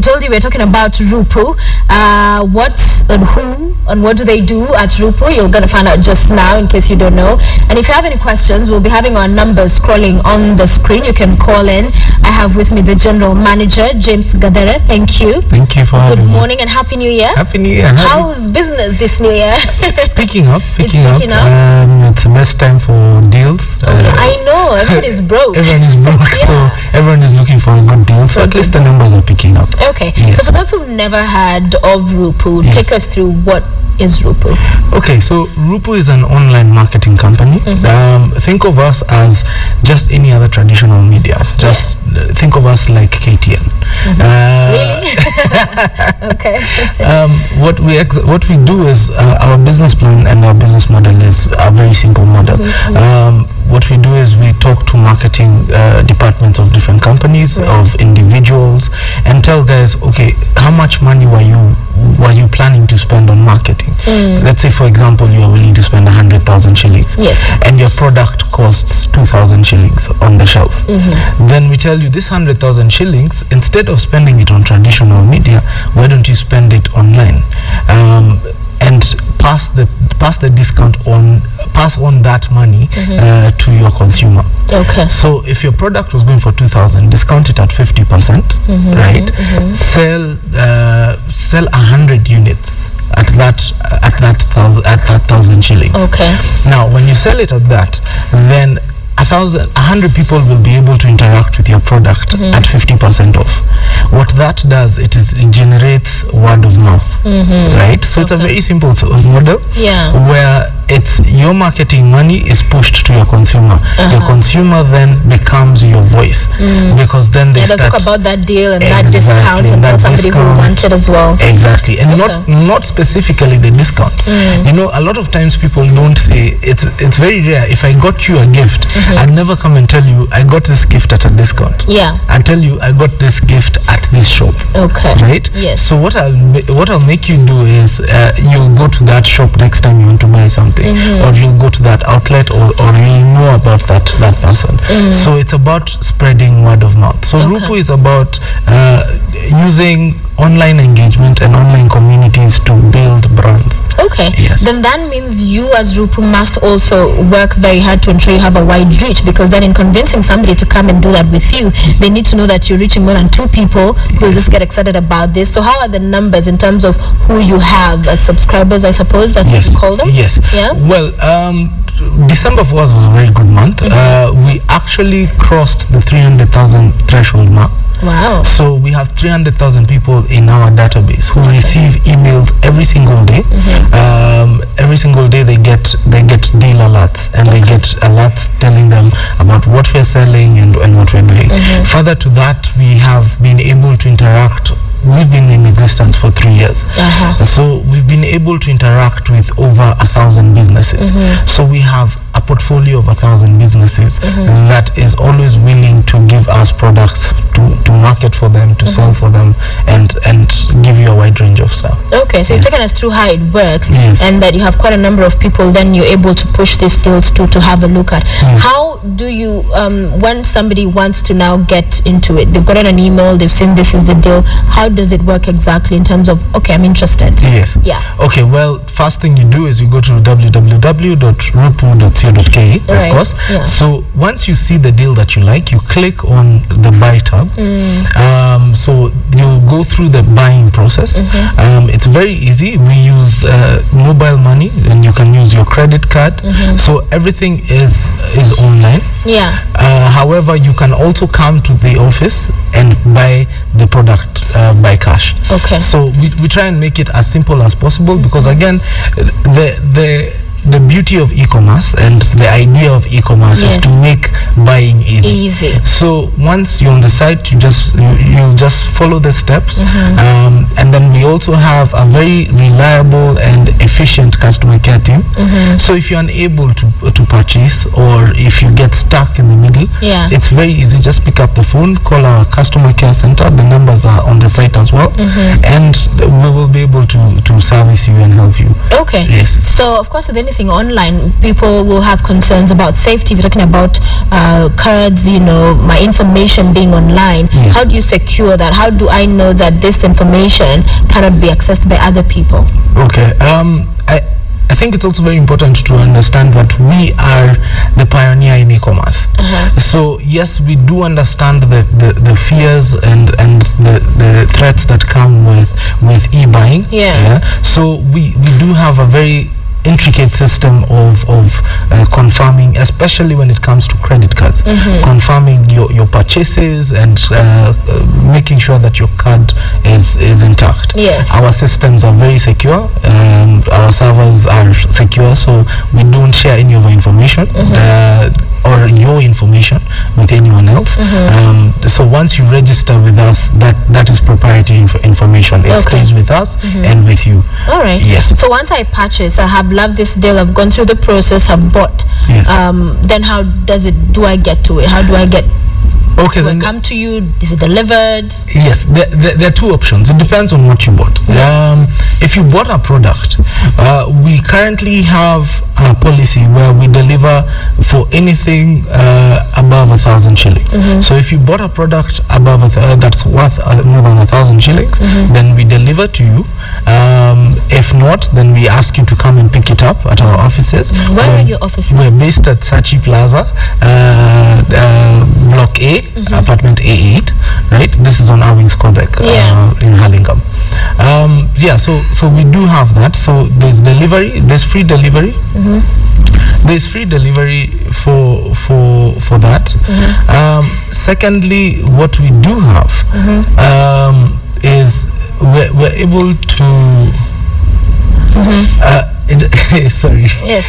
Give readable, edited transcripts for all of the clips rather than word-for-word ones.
told you we're talking about Rupu. What and who and what do they do at Rupu? You're going to find out just now in case you don't know. And if you have any questions, we'll be having our numbers scrolling on the screen. You can call in. I have with me the General Manager, James Gathere. Thank you. Thank you for having me. Good morning and Happy New Year. Happy New Year. How's business this New Year? It's picking up. It's picking up. It's the best time for deals. I know. Everyone is broke. Everyone is broke, so everyone is looking for a good deal. So at least the numbers are picking up. Okay. Yes. So for those who've never heard of Rupu, take us through what is Rupu. Okay, so Rupu is an online marketing company. Think of us as just any other traditional media. Just think of us like KTN. Really? Okay. What we do is our business plan and our business model is a very simple model. What we do is we talk to marketing departments of different companies, of individuals, and tell guys, okay, how much money were you planning to spend on marketing? Let's say, for example, you are willing to spend 100,000 shillings, and your product costs 2,000 shillings on the shelf. Then we tell you this 100,000 shillings, instead of spending it on traditional media, why don't you spend it online? And pass the discount on, pass on that money to your consumer. Okay. So if your product was going for 2,000, discount it at 50%, right? Sell 100 units at that 1,000 shillings. Okay. Now, when you sell it at that, then 100 people will be able to interact with your product at 50% off. What that does, it generates word of mouth, right? So it's a very simple model where it's your marketing money is pushed to your consumer. Your consumer then becomes your voice, because then they start talk about that deal and that discount and tell somebody who wants it as well. Exactly, and not specifically the discount. You know, a lot of times people don't say, it's very rare. If I got you a gift, I'd never come and tell you I got this gift at a discount. I tell you I got this gift at this shop. Okay. Right? Yes. So what I'll make you do is you'll go to that shop next time you want to buy something, or you'll go to that outlet, or you'll know about that person. So it's about spreading word of mouth. So Rupu is about using online engagement and online communities to build brands. Okay. Yes. Then that means you as Rupu must also work very hard to ensure you have a wide reach, because then in convincing somebody to come and do that with you, they need to know that you're reaching more than 2 people who will just get excited about this. So how are the numbers in terms of who you have as subscribers, I suppose that's what you call them? Yes. Yeah. Well, December for us was a very good month. We actually crossed the 300,000 threshold mark. Wow. So we have 300,000 people in our database who receive emails every single day. Every single day they get deal alerts, and they get alerts telling them about what we're selling and what we're doing. Further to that, we have been able to interact. We've been in existence for 3 years. So we've been able to interact with over 1,000 businesses. So we have a portfolio of 1,000 businesses that is always willing to give us products to market for them, to sell for them, and give you a wide range of stuff. Okay, so you've taken us through how it works, and that you have quite a number of people then you're able to push these deals to have a look at. How do you, when somebody wants to now get into it, they've gotten an email, they've seen this is the deal, how does it work exactly in terms of, okay, I'm interested? Yes. Yeah. Okay, well, first thing you do is you go to www.rupu.co.ke, of course. So once you see the deal that you like, you click on the buy tab. So you'll go through the buying process. It's very easy. We use mobile money, and you can use your credit card. So everything is online. However, you can also come to the office and buy the product by cash. Okay. So we try and make it as simple as possible, because again, the beauty of e-commerce and the idea of e-commerce is to make buying easy. So once you're on the site, you'll just follow the steps, and then we also have a very reliable and efficient customer care team. So if you're unable to purchase, or if you get stuck in the middle, it's very easy. Just pick up the phone, call our customer care center. The numbers are on the site as well, and we will be able to service you and help you. Okay. Yes. So of course, with anything anything online, people will have concerns about safety. If you're talking about cards, my information being online, how do you secure that? How do I know that this information cannot be accessed by other people? Okay. I think it's also very important to understand that we are the pioneer in e-commerce. So yes, we do understand the fears and the threats that come with e-buying. So we do have a very intricate system of confirming, especially when it comes to credit cards, confirming your purchases and making sure that your card is intact. Our systems are very secure, our servers are secure, so we don't share any of our information or your information with anyone else. So once you register with us, that is proprietary information. It stays with us and with you. All right. Yes. So once I purchase, I have loved this deal, I've gone through the process, I've bought. Then how do I get to it? How do I get? Okay, do I come to you? Is it delivered? Yes, there are two options. It depends on what you bought. If you bought a product, we currently have a policy where we deliver for anything above 1,000 shillings. So if you bought a product above that's worth more than 1,000 shillings, then we deliver to you. If not, then we ask you to come and pick it up at our offices. Where are your offices? We're based at Sachi Plaza, Block A, apartment A8, right? This is on Arwings Kodek in Hurlingham. So we do have that. So there's delivery, there's free delivery. There's free delivery for that. Secondly, what we do have is we're able to sorry. Yes.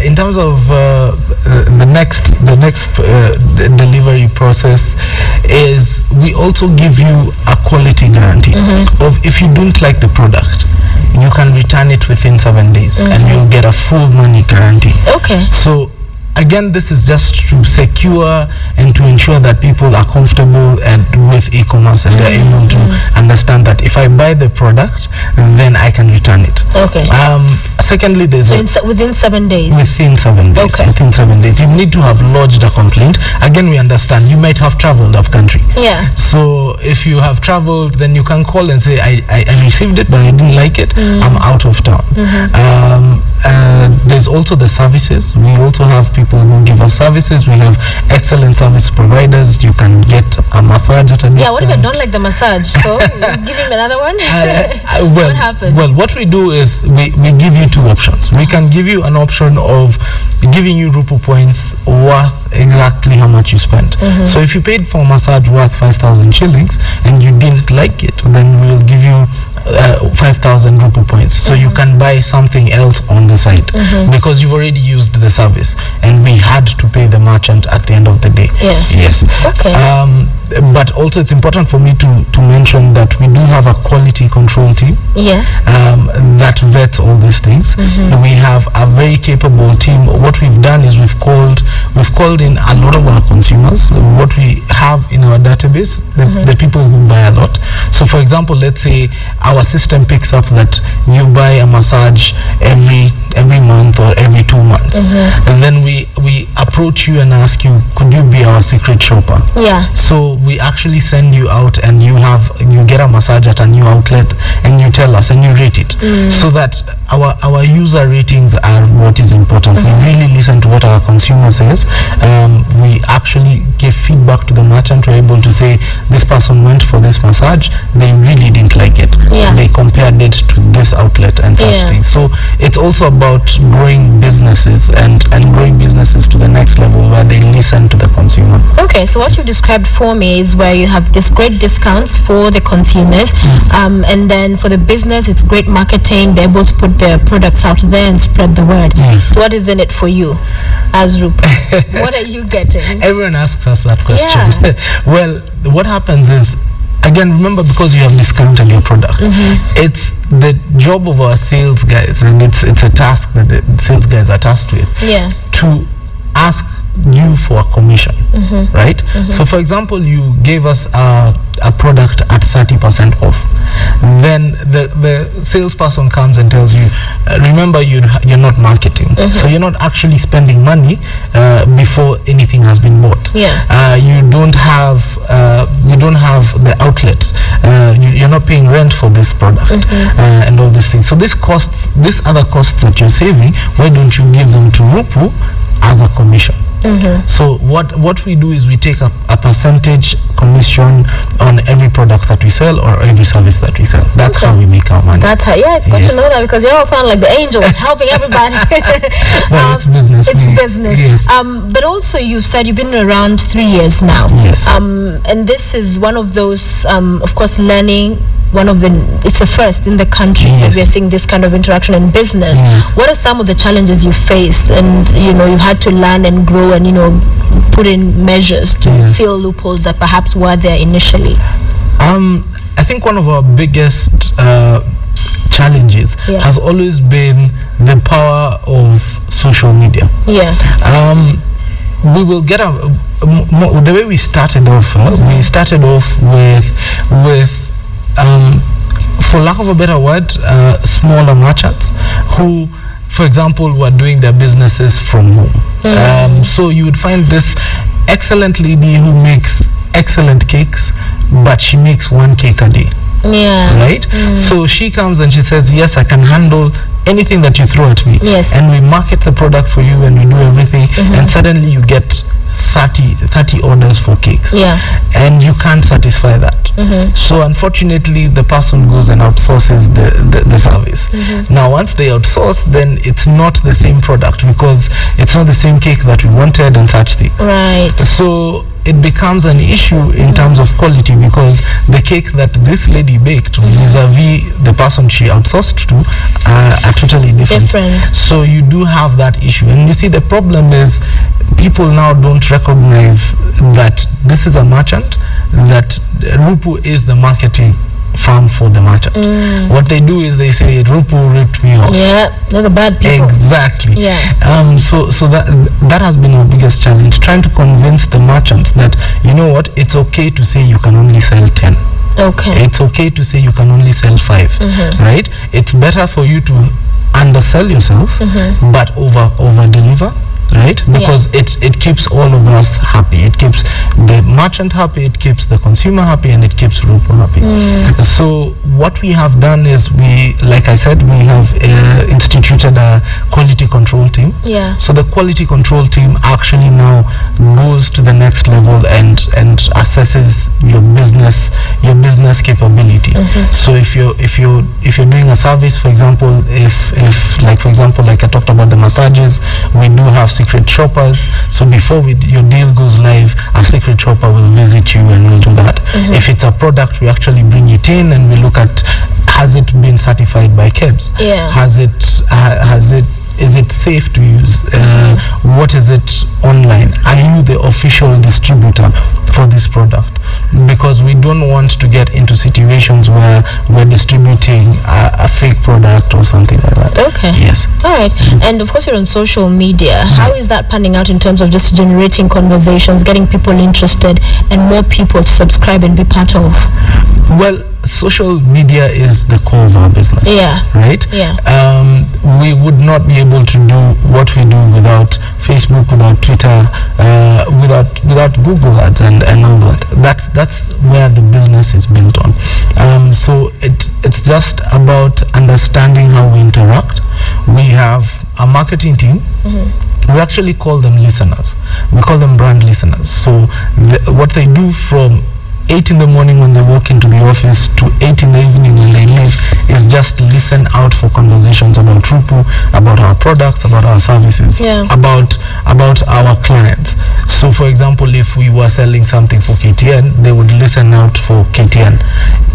In terms of the next delivery process is we also give you a quality guarantee of if you don't like the product, you can return it within 7 days and you'll get a full money guarantee. Okay. So again, this is just to secure and to ensure that people are comfortable and with e-commerce and they're able to understand that if I buy the product, then I can return it. Okay. Secondly, there's within 7 days. Within 7 days. Okay. Within 7 days, you need to have lodged a complaint. Again, we understand you might have traveled off country. Yeah. So if you have traveled, then you can call and say I received it, but I didn't like it. I'm out of town. There's also the services. We also have people who give us services. We have excellent service providers. You can get a massage at a discount. Yeah, what if I don't like the massage? So give him another one? What happens? Well, what we do is we give you two options. We can give you an option of giving you Rupu points worth exactly how much you spent. So if you paid for a massage worth 5,000 shillings and you didn't like it, then we'll give you 5,000 Rupu points. So you can buy something else on the site because you've already used the service and we had to pay the merchant at the end of the day. Yes. Okay. But also it's important for me to mention that we do have a quality control team. Yes. That vets all these things. We have a very capable team. What we've done is we've called in a lot of our consumers. What we have in our database, the people who buy a lot. So for example, let's say our system picks up that you buy a massage every month or every 2 months, and then we approach you and ask you, could you be our secret shopper? Yeah. So we actually send you out and you get a massage at a new outlet and you tell us and you rate it, so that our user ratings are what is important. We really listen to what our consumer says. We actually give feedback to the merchant. We're able to say this person went for this massage, they really didn't like it. They compared it to this outlet and such things. So it's also about growing businesses and growing businesses to the next level where they listen to the consumer. Okay, so what you've described for me is where you have this great discounts for the consumers, and then for the business it's great marketing. They're able to put their products out there and spread the word. So what is in it for you as Rupu? What are you getting? Everyone asks us that question. Well, what happens is, again, remember, because you have discounted your product, it's the job of our sales guys, and it's a task that the sales guys are tasked with, to ask you for a commission, right? So for example, you gave us a product at 30% off, then the salesperson comes and tells you, remember, you're not marketing, so you're not actually spending money before anything has been bought. You don't have the outlets. You're not paying rent for this product and all these things. So these other costs that you're saving, why don't you give them to Rupu as a commission? So what we do is we take a percentage commission on every product that we sell or every service that we sell. That's how we make our money. That's how. Yeah, it's good to know that, because you all sound like the angels helping everybody. Well, it's business. It's business. Yes. But also, you've said you've been around 3 years now. Yes. And this is one of those, of course, learning. It's a first in the country that we are seeing this kind of interaction in business. What are some of the challenges you faced, and you had to learn and grow and put in measures to fill loopholes that perhaps were there initially? I think one of our biggest challenges has always been the power of social media. We will get the way we started off. We started off with for lack of a better word, smaller merchants who, for example, were doing their businesses from home. So you would find this excellent lady who makes excellent cakes, but she makes 1 cake a day. Right? So she comes and she says, yes, I can handle anything that you throw at me. And we market the product for you and we do everything, and suddenly you get 30 orders for cakes, and you can't satisfy that. So unfortunately, the person goes and outsources the service. Now once they outsource, then it's not the same product, because it's not the same cake that we wanted and such things. So it becomes an issue in terms of quality, because the cake that this lady baked vis-a-vis the person she outsourced to are totally different. So you do have that issue. And you see, the problem is people now don't recognize that this is a merchant, that Rupu is the marketing farm for the merchant. What they do is they say, Rupu ripped me off. They're the bad people. Exactly. So that has been our biggest challenge, trying to convince the merchants that, you know what, it's okay to say you can only sell 10. It's okay to say you can only sell 5. Right? It's better for you to undersell yourself, but over deliver. Right? Because it keeps all of us happy. It keeps the merchant happy, it keeps the consumer happy, and it keeps Rupu happy. So what we have done is, like I said, we have instituted a quality control team. So the quality control team actually now goes to the next level and assesses your business capability. So if you're doing a service, for example, like I talked about the massages, we do have secret shoppers. So before your deal goes live, a secret shopper will visit you and will do that. If it's a product, we actually bring it in and we look at, has it been certified by KEBS? Is it safe to use? What is it online? Are you the official distributor for this product? Because we don't want to get into situations where we're distributing a fake product or something like that. Yes. All right. And of course, you're on social media. How is that panning out in terms of just generating conversations, getting people interested, and more people to subscribe and be part of? Well, social media is the core of our business. Right? We would not be able to do what we do without Facebook, without Twitter, without Google Ads and all that. That's where the business is built on. So it's just about understanding how we interact. We have a marketing team. We actually call them listeners. We call them brand listeners. So what they do from 8 in the morning when they walk into the office to 8 in the evening when they leave is just listen out for conversations about Rupu, about our products, about our services, about our clients. So for example, if we were selling something for KTN, they would listen out for KTN.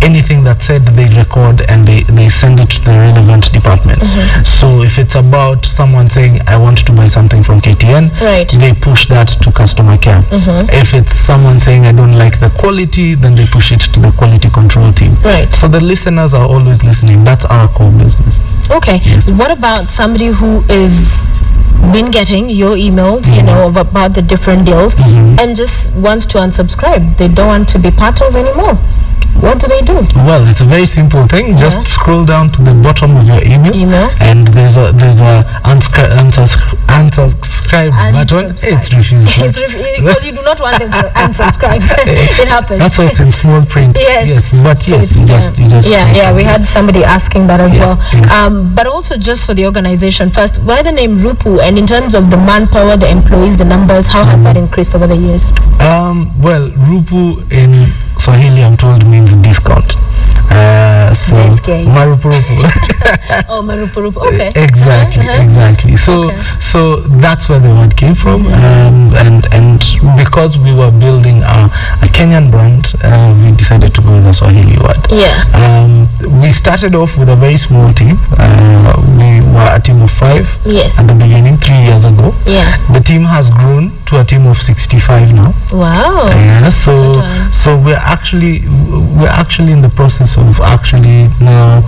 Anything that's said, they record and they send it to the relevant departments. So if it's about someone saying, I want to buy something from KTN, they push that to customer care. If it's someone saying, I don't like the quality, then they push it to the quality control team. So the listeners are always listening. That's our core business. What about somebody who is been getting your emails, about the different deals, and just wants to unsubscribe? They don't want to be part of anymore. what do they do? Well, it's a very simple thing. Just scroll down to the bottom of your email. And there's a unsubscribe button. It refuses. Because you do not want them to unsubscribe. It happens. That's why it's in small print. Yes. But so yes, you just we had somebody asking that as well. Yes. But also just for the organization, first, why the name Rupu, and in terms of the manpower, the employees, the numbers, how has that increased over the years? Well, Rupu in Swahili, I'm told, means discount. So Marupurupu. Oh, Marupurupu. Okay. Exactly. So that's where the word came from, and because we were building a Kenyan brand, we decided to go with the Swahili word. We started off with a very small team. We were a team of 5 at the beginning, 3 years ago. The team has grown to a team of 65 now. Wow. So we're actually in the process of actually now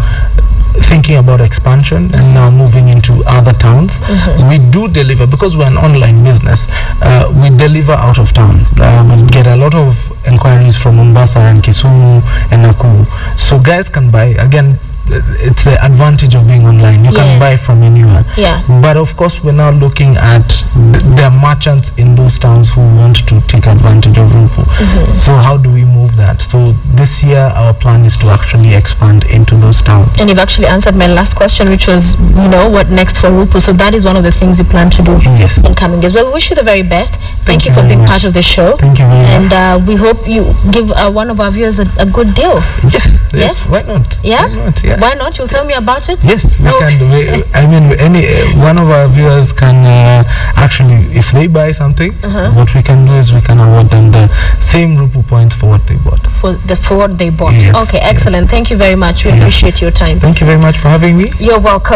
thinking about expansion and now moving into other towns. We do deliver, because we're an online business, we deliver out of town. We get a lot of inquiries from Mombasa and Kisumu and Nakuru. So guys can buy, again, it's the advantage of being online. You can buy from anywhere. But of course, we're now looking at the merchants in those towns who want to take advantage of Rupu. So how do we move that? So this year, our plan is to actually expand into those towns. And you've actually answered my last question, which was, what next for Rupu? So that is one of the things you plan to do in coming years. Well, we wish you the very best. Thank you for being part of the show. Thank you very much. And we hope you give one of our viewers a good deal. Yes. Why not? Why not? You'll tell me about it? Yes, we can do. I mean, any one of our viewers can actually, if they buy something, what we can do is we can award them the same Rupu points for what they bought. For what they bought. Okay, excellent. Thank you very much. We appreciate your time. Thank you very much for having me. You're welcome.